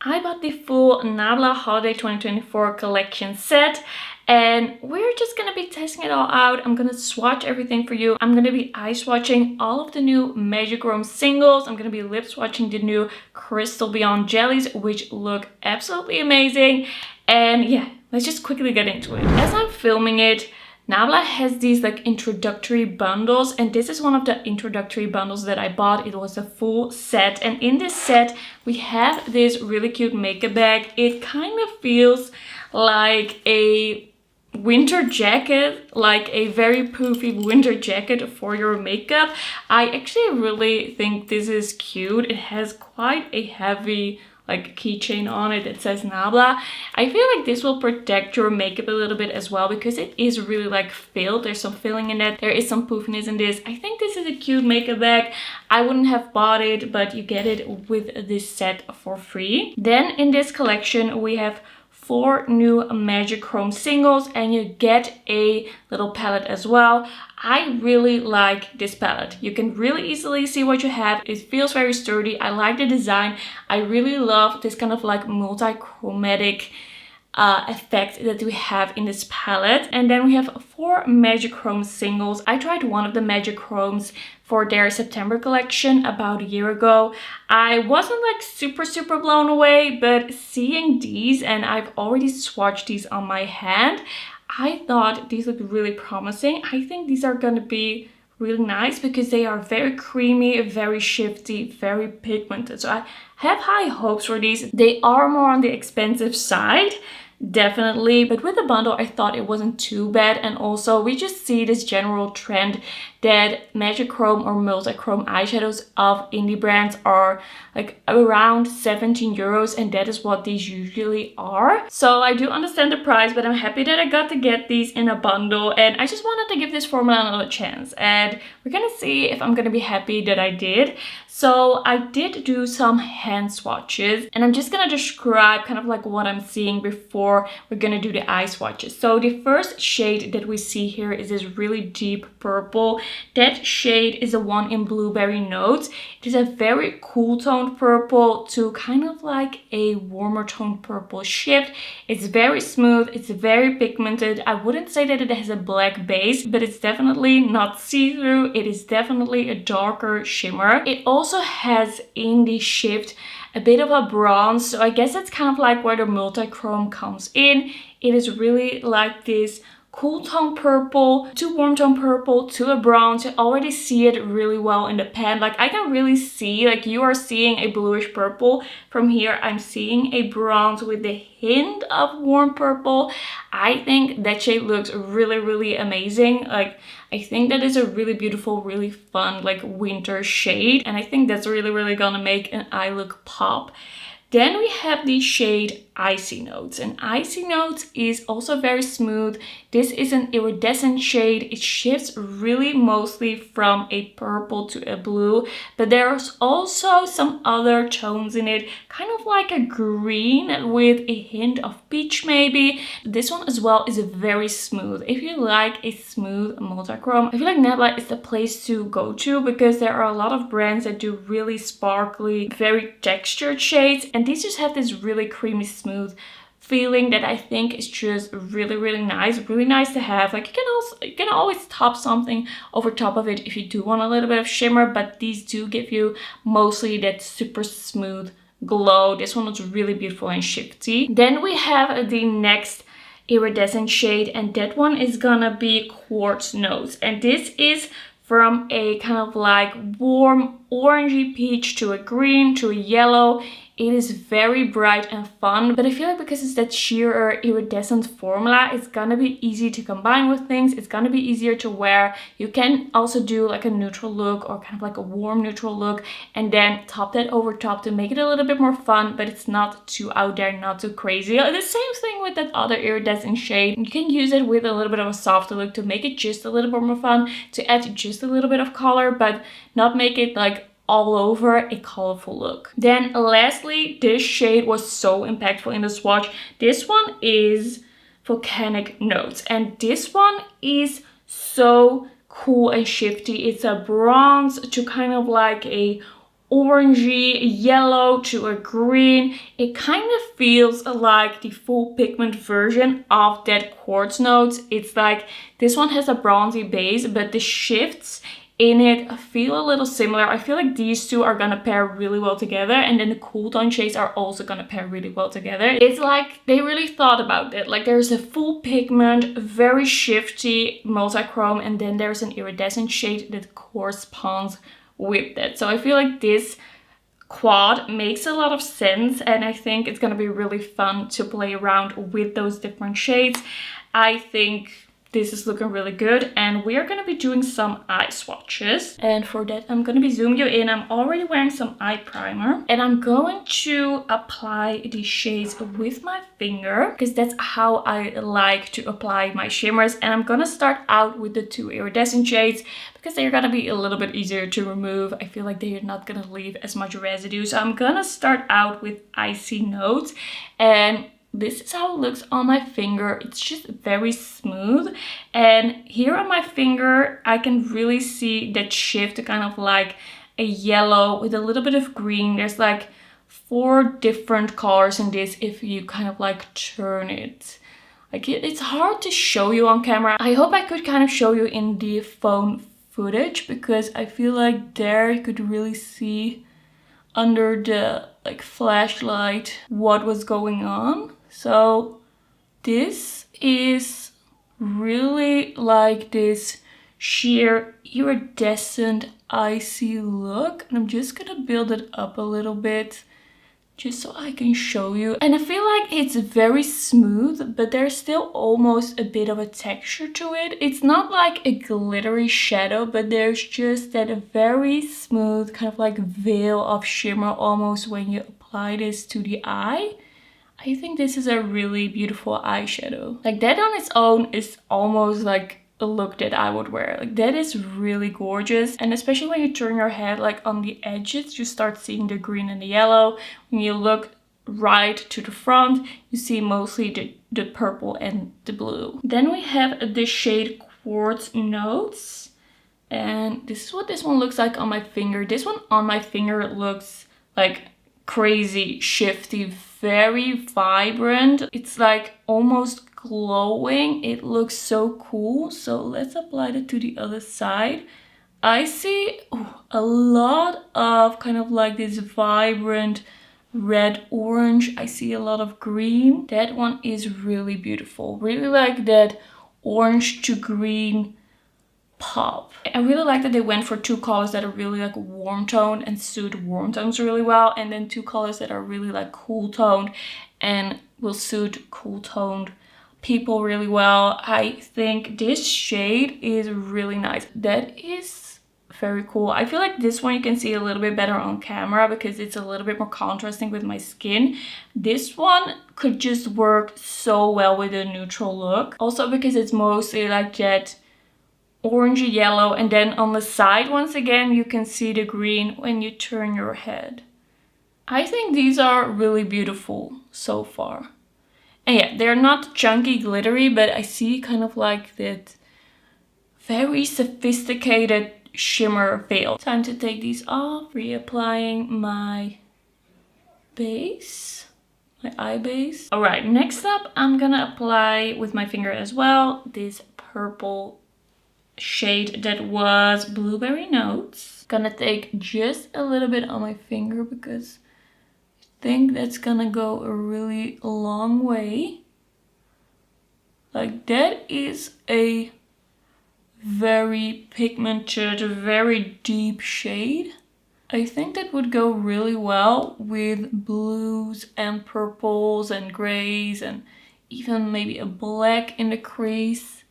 I bought the full Nabla Holiday 2024 collection set, and we're just gonna be testing it all out. I'm gonna swatch everything for you. I'm gonna be eye swatching all of the new Magichrome singles. I'm gonna be lip swatching the new Crystal Beyond jellies, which look absolutely amazing. And yeah, let's just quickly get into it. As I'm filming it, Nabla has these like introductory bundles, and this is one of the introductory bundles that I bought. It was a full set, and in this set we have this really cute makeup bag. It kind of feels like a winter jacket, like a very poofy winter jacket for your makeup. I actually really think this is cute. It has quite a heavy like keychain on it that says Nabla. I feel like this will protect your makeup a little bit as well, because it is really like filled. There's some filling in it. There is some poofiness in this. I think this is a cute makeup bag. I wouldn't have bought it, but you get it with this set for free. Then in this collection we have 4 new Magichrome singles, and you get a little palette as well. I really like this palette. You can really easily see what you have. It feels very sturdy. I like the design. I really love this kind of like multi-chromatic effect that we have in this palette. And then we have 4 Magichrome singles. I tried one of the Magichromes for their September collection about a year ago. I wasn't like super blown away, but seeing these, and I've already swatched these on my hand, I thought these looked really promising. I think these are gonna be really nice because they are very creamy, very shifty, very pigmented. So I have high hopes for these. They are more on the expensive side, definitely, but with the bundle I thought it wasn't too bad. And also we just see this general trend that Magichrome or multi-chrome eyeshadows of indie brands are like around 17 euros, and that is what these usually are. So I do understand the price, but I'm happy that I got to get these in a bundle, and I just wanted to give this formula another chance, and we're gonna see if I'm gonna be happy that I did. So I did do some hand swatches, and I'm just gonna describe kind of like what I'm seeing before we're gonna do the eye swatches. So the first shade that we see here is this really deep purple. That shade is the one in Blueberry Notes. It is a very cool toned purple to kind of like a warmer toned purple shift. It's very smooth, it's very pigmented. I wouldn't say that it has a black base, but it's definitely not see-through. It is definitely a darker shimmer. It also has in the shift a bit of a bronze, so I guess that's kind of like where the multi-chrome comes in. It is really like this cool tone purple to warm tone purple to a bronze. You already see it really well in the pan. Like I can really see, like you are seeing a bluish purple. From here I'm seeing a bronze with a hint of warm purple. I think that shade looks really amazing. Like I think that is a really beautiful, really fun like winter shade, and I think that's really gonna make an eye look pop. Then we have the shade Icy Notes, and Icy Notes is also very smooth. This is an iridescent shade. It shifts really mostly from a purple to a blue, but there's also some other tones in it, kind of like a green with a hint of peach maybe. This one as well is very smooth. If you like a smooth multi-chrome, I feel like Nabla is the place to go to, because there are a lot of brands that do really sparkly, very textured shades, and these just have this really creamy smooth feeling that I think is just really nice to have. Like you can always top something over top of it if you do want a little bit of shimmer, but these do give you mostly that super smooth glow. This one looks really beautiful and shifty. Then we have the next iridescent shade, and that one is gonna be Quartz Notes, and this is from a kind of like warm orangey peach to a green to a yellow. It is very bright and fun, but I feel like because it's that sheer iridescent formula, it's gonna be easy to combine with things. It's gonna be easier to wear. You can also do like a neutral look or kind of like a warm neutral look, and then top that over top to make it a little bit more fun, but it's not too out there, not too crazy. The same thing with that other iridescent shade. You can use it with a little bit of a softer look to make it just a little bit more fun, to add just a little bit of color, but not make it like all over a colorful look. Then lastly, this shade was so impactful in the swatch. This one is Volcanic Notes, and this one is so cool and shifty. It's a bronze to kind of like a orangey yellow to a green. It kind of feels like the full pigment version of that Quartz notes. It's like this one has a bronzy base, but the shifts in it feel a little similar. I feel like these two are gonna pair really well together, and then the cool tone shades are also gonna pair really well together. It's like they really thought about it. Like there's a full pigment, very shifty multi-chrome, and then there's an iridescent shade that corresponds with that. So I feel like this quad makes a lot of sense, and I think it's gonna be really fun to play around with those different shades. I think this is looking really good, and we are going to be doing some eye swatches. And for that, I'm going to be zooming you in. I'm already wearing some eye primer, and I'm going to apply these shades with my finger because that's how I like to apply my shimmers. And I'm going to start out with the two iridescent shades because they're going to be a little bit easier to remove. I feel like they're not going to leave as much residue. So I'm going to start out with Icy Notes, and this is how it looks on my finger. It's just very smooth, and here on my finger I can really see that shift, kind of like a yellow with a little bit of green. There's like 4 different colors in this if you kind of like turn it. Like it's hard to show you on camera. I hope I could kind of show you in the phone footage, because I feel like there you could really see under the like flashlight what was going on. So this is really like this sheer iridescent icy look, and I'm just gonna build it up a little bit just so I can show you. And I feel like it's very smooth, but there's still almost a bit of a texture to it. It's not like a glittery shadow, but there's just that very smooth kind of like veil of shimmer almost when you apply this to the eye. I think this is a really beautiful eyeshadow. Like that on its own is almost like a look that I would wear. Like that is really gorgeous. And especially when you turn your head, like on the edges, you start seeing the green and the yellow. When you look right to the front, you see mostly the purple and the blue. Then we have the shade Quartz Notes. And this is what this one looks like on my finger. This one on my finger looks like crazy shifty, very vibrant. It's like almost glowing. It looks so cool. So let's apply that to the other side. I see a lot of kind of like this vibrant red orange. I see a lot of green. That one is really beautiful. Really like that orange to green pop. I really like that they went for 2 colors that are really like warm tone and suit warm tones really well, and then 2 colors that are really like cool toned and will suit cool toned people really well. I think this shade is really nice. That is very cool. I feel like this one you can see a little bit better on camera because it's a little bit more contrasting with my skin. This one could just work so well with a neutral look. Also because it's mostly like that orangey yellow, and then on the side once again you can see the green when you turn your head. I think these are really beautiful so far. And yeah, they're not chunky glittery, but I see kind of like that very sophisticated shimmer veil. Time to take these off, reapplying my base, my eye base. All right, next up I'm gonna apply with my finger as well this purple shade that was Blueberry Notes. Gonna take just a little bit on my finger because I think that's gonna go a really long way. Like that is a very pigmented, very deep shade. I think that would go really well with blues and purples and grays and even maybe a black in the crease.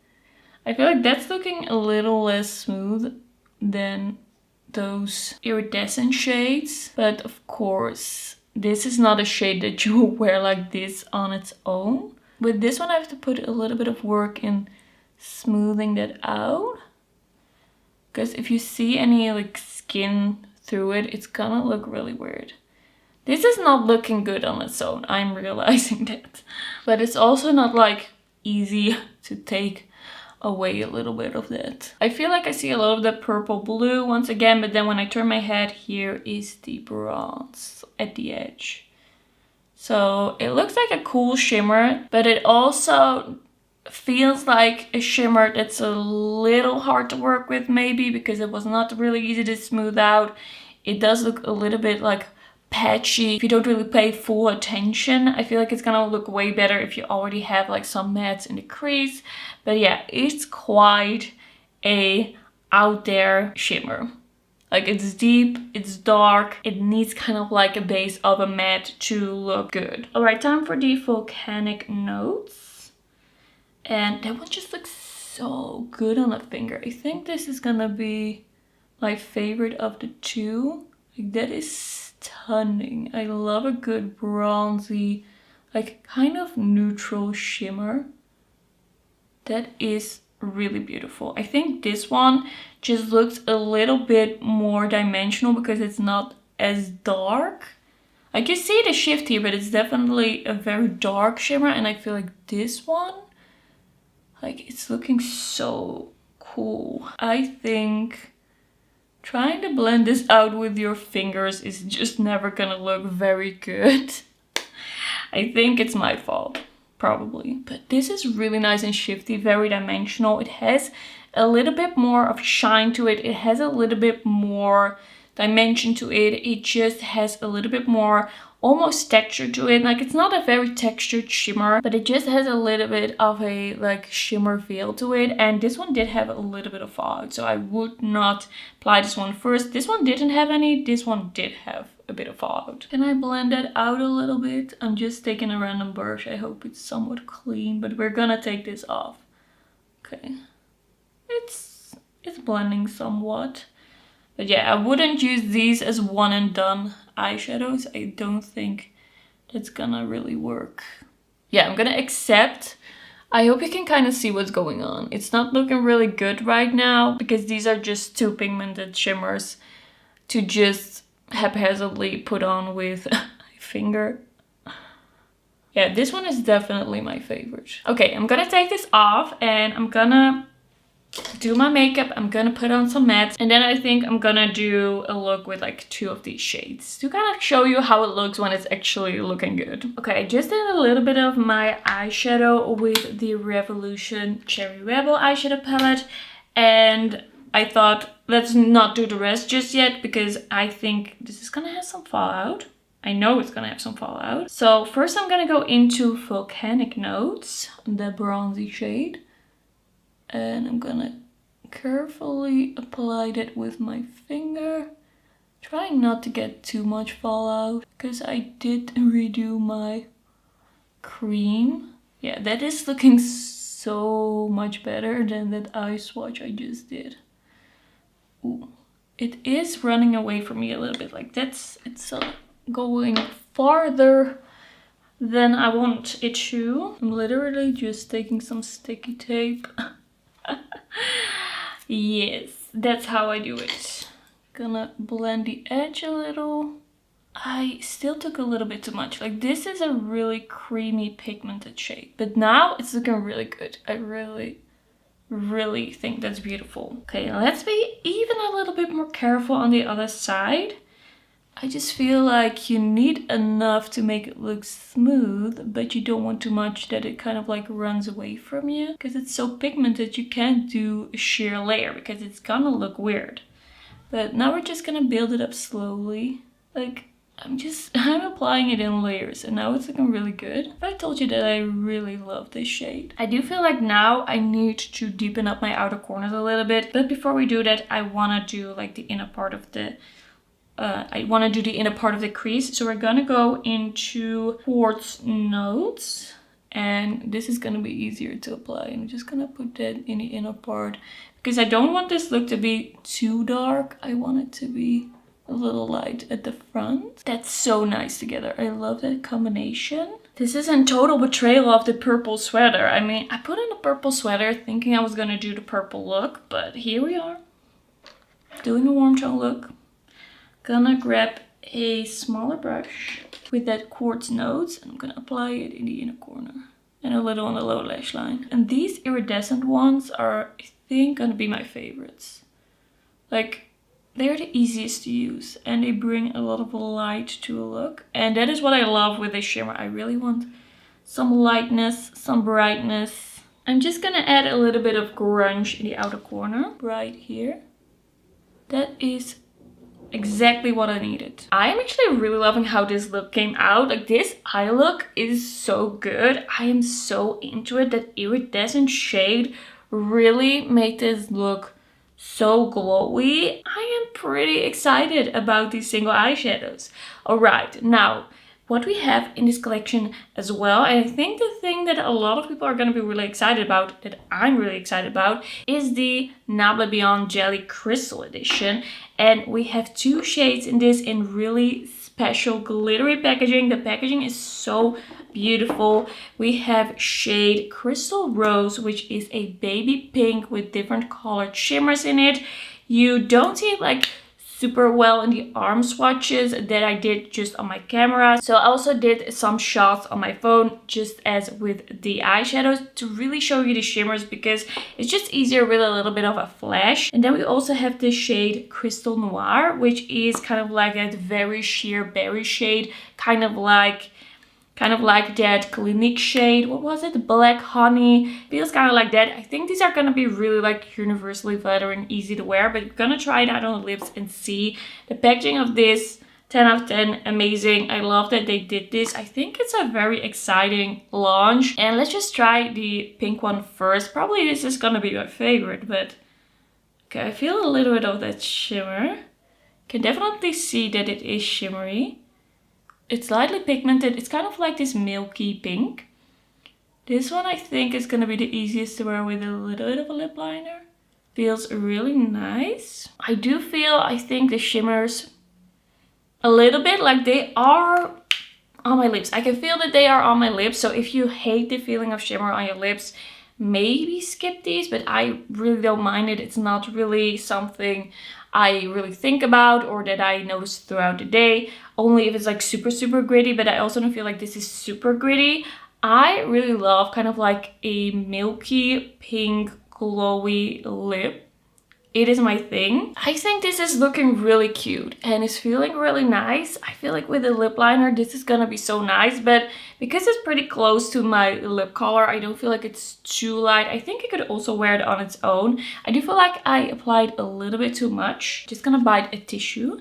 I feel like that's looking a little less smooth than those iridescent shades. But of course, this is not a shade that you will wear like this on its own. With this one, I have to put a little bit of work in smoothing that out. Because if you see any like skin through it, it's gonna look really weird. This is not looking good on its own. I'm realizing that. But it's also not like easy to take away a little bit of that. I feel like I see a lot of the purple blue once again, but then when I turn my head, here is the bronze at the edge. So it looks like a cool shimmer, but it also feels like a shimmer that's a little hard to work with maybe, because it was not really easy to smooth out. It does look a little bit like patchy if you don't really pay full attention. I feel like it's gonna look way better if you already have like some mattes in the crease. But yeah, it's quite a out there shimmer. Like, it's deep, it's dark, it needs kind of like a base of a matte to look good. Alright, time for the Volcanic notes. And that one just looks so good on the finger. I think this is gonna be my favorite of the two. Like, that is stunning. I love a good bronzy, like kind of neutral shimmer. That is really beautiful. I think this one just looks a little bit more dimensional because it's not as dark. Like, you see the shift here, but it's definitely a very dark shimmer, and I feel like this one, like, it's looking so cool. I think trying to blend this out with your fingers is just never gonna look very good. I think it's my fault. Probably. But this is really nice and shifty, very dimensional. It has a little bit more of shine to it. It has a little bit more dimension to it. It just has a little bit more almost texture to it. Like, it's not a very textured shimmer, but it just has a little bit of a like shimmer feel to it. And this one did have a little bit of fallout, so I would not apply this one first. This one didn't have any. This one did have a bit of fallout. Can I blend that out a little bit? I'm just taking a random brush. I hope it's somewhat clean, but we're gonna take this off. Okay, it's blending somewhat. But yeah, I wouldn't use these as one and done eyeshadows. I don't think that's gonna really work. Yeah, I'm gonna accept. I hope you can kind of see what's going on. It's not looking really good right now because these are just two pigmented shimmers to just haphazardly put on with a finger. Yeah, this one is definitely my favorite. Okay, I'm gonna take this off and I'm gonna do my makeup. I'm gonna put on some mattes, and then I think I'm gonna do a look with like two of these shades to kind of show you how it looks when it's actually looking good. Okay, I just did a little bit of my eyeshadow with the Revolution Cherry Rebel eyeshadow palette, and I thought, let's not do the rest just yet because I think this is gonna have some fallout. I know it's gonna have some fallout. So first I'm gonna go into Volcanic Notes, the bronzy shade. And I'm gonna carefully apply that with my finger. Trying not to get too much fallout because I did redo my cream. Yeah, that is looking so much better than that eye swatch I just did. Ooh. It is running away from me a little bit. Like, it's going farther than I want it to. I'm literally just taking some sticky tape. Yes, that's how I do it. Gonna blend the edge a little. I still took a little bit too much. Like, this is a really creamy pigmented shade, but now it's looking really good. I really think that's beautiful. Okay, let's be even a little bit more careful on the other side. I just feel like you need enough to make it look smooth, but you don't want too much that it kind of like runs away from you. Because it's so pigmented, you can't do a sheer layer because it's gonna look weird. But now we're just gonna build it up slowly. Like, I'm applying it in layers and now it's looking really good. I told you that I really love this shade. I do feel like now I need to deepen up my outer corners a little bit. But before we do that, I wanna do like the inner part of the crease. So we're gonna go into Quartz Notes, and this is gonna be easier to apply. I'm just gonna put that in the inner part because I don't want this look to be too dark. I want it to be a little light at the front. That's so nice together. I love that combination. This is a total betrayal of the purple sweater. I mean, I put on a purple sweater thinking I was gonna do the purple look, but here we are doing a warm tone look. Gonna grab a smaller brush with that Quartz Notes and I'm gonna apply it in the inner corner. and a little on the lower lash line. And these iridescent ones are, I think, gonna be my favorites. Like, they're the easiest to use and they bring a lot of light to a look. And that is what I love with this shimmer. I really want some lightness, some brightness. I'm just gonna add a little bit of grunge in the outer corner, right here. That is exactly what I needed. I am actually really loving how this look came out. Like, this eye look is so good. I am so into it. That iridescent shade really made this look so glowy. I am pretty excited about these single eyeshadows. Alright, now what we have in this collection as well, and I think the thing that a lot of people are going to be really excited about, that I'm really excited about, is the Nabla Beyond Jelly Crystal Edition. And we have two shades in this in really special glittery packaging. The packaging is so beautiful. We have shade Crystal Rose, which is a baby pink with different colored shimmers in it. You don't see it like super well in the arm swatches that I did just on my camera. So I also did some shots on my phone, just as with the eyeshadows, to really show you the shimmers, because it's just easier with a little bit of a flash. And then we also have the shade Crystal Noir, which is kind of like that very sheer berry shade, kind of like that Clinique shade. What was it? Black Honey. Feels kind of like that. I think these are going to be really like universally flattering, easy to wear, but I'm going to try it out on the lips and see. The packaging of this, 10 out of 10, amazing. I love that they did this. I think it's a very exciting launch. And let's just try the pink one first. Probably this is going to be my favorite, but okay, I feel a little bit of that shimmer. Can definitely see that it is shimmery. It's lightly pigmented. It's kind of like this milky pink. This one I think is going to be the easiest to wear with a little bit of a lip liner. Feels really nice. I do feel, I think the shimmers a little bit like they are on my lips. I can feel that they are on my lips. So if you hate the feeling of shimmer on your lips, maybe skip these, but I really don't mind it. It's not really something I really think about or that I notice throughout the day, only if it's like super, super gritty. But I also don't feel like this is super gritty. I really love kind of like a milky pink glowy lip. It is my thing. I think this is looking really cute and it's feeling really nice. I feel like with the lip liner, this is gonna be so nice, but because it's pretty close to my lip color, I don't feel like it's too light. I think I could also wear it on its own. I do feel like I applied a little bit too much. Just gonna bite a tissue.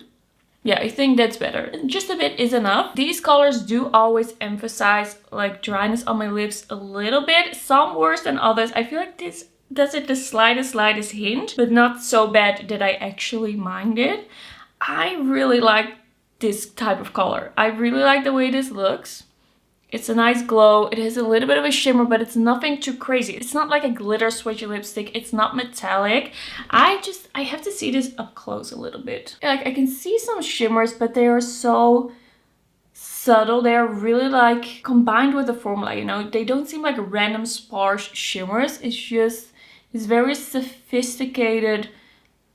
Yeah, I think that's better. Just a bit is enough. These colors do always emphasize like dryness on my lips a little bit. Some worse than others. I feel like this does it the slightest hint, but not so bad that I actually mind it. I really like this type of color. I really like the way this looks. It's a nice glow. It has a little bit of a shimmer, but it's nothing too crazy. It's not like a glitter switchy lipstick. It's not metallic. I have to see this up close a little bit. Like, I can see some shimmers, but they are so subtle. They are really like combined with the formula, you know. They don't seem like random sparse shimmers. It's just this very sophisticated,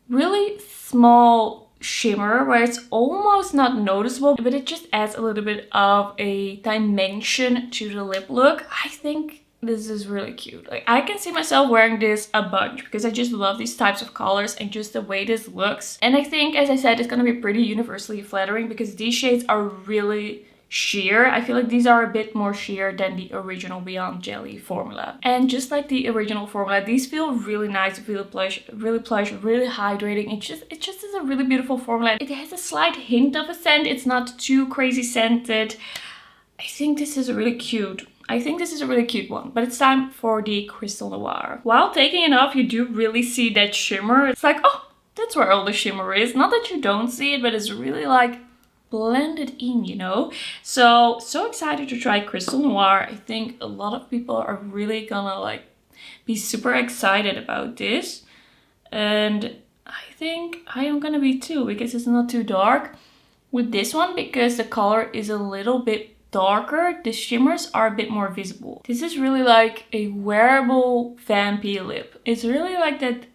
really small shimmer where it's almost not noticeable, but it just adds a little bit of a dimension to the lip look. I think this is really cute. Like, I can see myself wearing this a bunch because I just love these types of colors and just the way this looks. And I think, as I said, it's gonna be pretty universally flattering because these shades are really sheer. I feel like these are a bit more sheer than the original Beyond Jelly formula. And just like the original formula, these feel really nice, really plush, really hydrating. It just is a really beautiful formula. It has a slight hint of a scent. It's not too crazy scented. I think this is really cute. I think this is a really cute one, but it's time for the Crystal Noir. While taking it off, you do really see that shimmer. It's like, oh, that's where all the shimmer is. Not that you don't see it, but it's really like blended in, you know. So excited to try Crystal Noir. I think a lot of people are really gonna like be super excited about this, and I think I am gonna be too, because it's not too dark. With this one, because the color is a little bit darker, the shimmers are a bit more visible. This is really like a wearable vampy lip. It's really like that,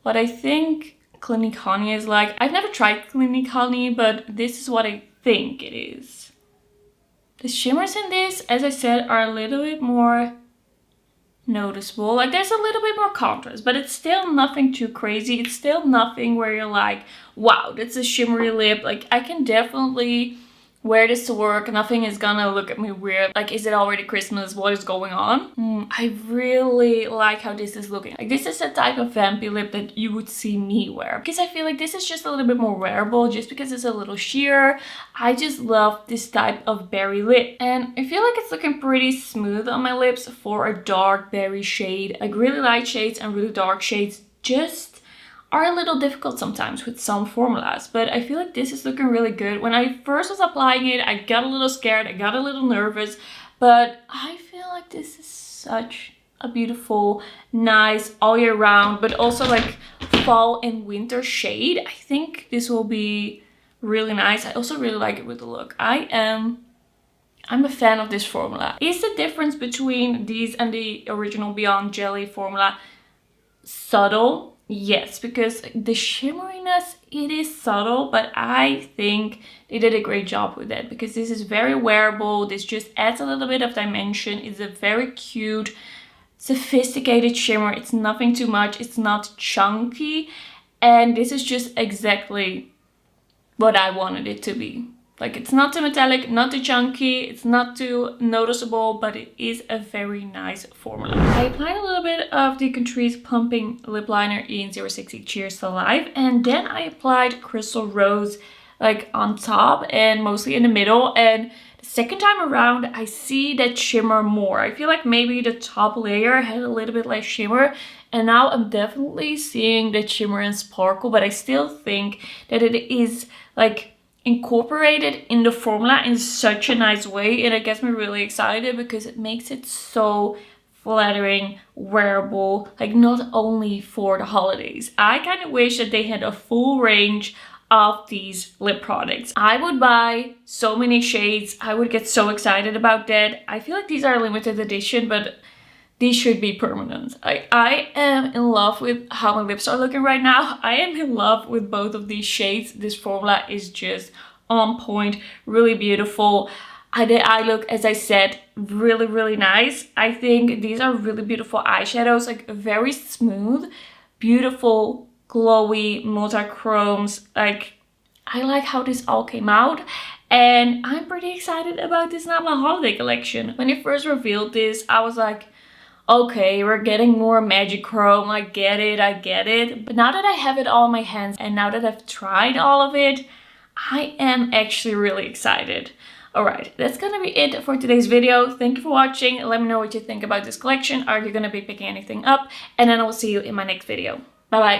what I think Clinique Honey is like. I've never tried Clinique Honey, but this is what I think it is. The shimmers in this, as I said, are a little bit more noticeable. Like there's a little bit more contrast, but it's still nothing too crazy. It's still nothing where you're like, wow, that's a shimmery lip. Like I can definitely wear this to work. Nothing is gonna look at me weird. Like, is it already Christmas? What is going on? I really like how this is looking. Like this is the type of vampy lip that you would see me wear, because I feel like this is just a little bit more wearable just because it's a little sheer. I just love this type of berry lip, and I feel like it's looking pretty smooth on my lips for a dark berry shade. Like really light shades and really dark shades just are a little difficult sometimes with some formulas, but I feel like this is looking really good. When I first was applying it, I got a little scared, I got a little nervous, but I feel like this is such a beautiful, nice, all year round, but also like fall and winter shade. I think this will be really nice. I also really like it with the look. I'm a fan of this formula. Is the difference between these and the original Beyond Jelly formula subtle? Yes, because the shimmeriness, it is subtle, but I think they did a great job with that, because this is very wearable. This just adds a little bit of dimension. It's a very cute, sophisticated shimmer. It's nothing too much. It's not chunky. And this is just exactly what I wanted it to be. Like, it's not too metallic, not too chunky, it's not too noticeable, but it is a very nice formula. I applied a little bit of the Catrice Plumping Lip Liner in 060 Cheers to Life, and then I applied Crystal Rose like on top and mostly in the middle. And the second time around, I see that shimmer more. I feel like maybe the top layer had a little bit less shimmer, and now I'm definitely seeing that shimmer and sparkle, but I still think that it is like incorporated in the formula in such a nice way, and it gets me really excited because it makes it so flattering, wearable, like not only for the holidays. I kind of wish that they had a full range of these lip products. I would buy so many shades. I would get so excited about that. I feel like these are limited edition, but these should be permanent. I am in love with how my lips are looking right now. I am in love with both of these shades. This formula is just on point, really beautiful. The eye look, as I said, really, really nice. I think these are really beautiful eyeshadows, like very smooth, beautiful, glowy, multi-chromes. Like, I like how this all came out. And I'm pretty excited about this Nabla holiday collection. When it first revealed this, I was like, okay, we're getting more Magichrome. I get it. But now that I have it all in my hands and now that I've tried all of it, I am actually really excited. Alright, that's gonna be it for today's video. Thank you for watching. Let me know what you think about this collection. Are you gonna be picking anything up? And then I will see you in my next video. Bye bye.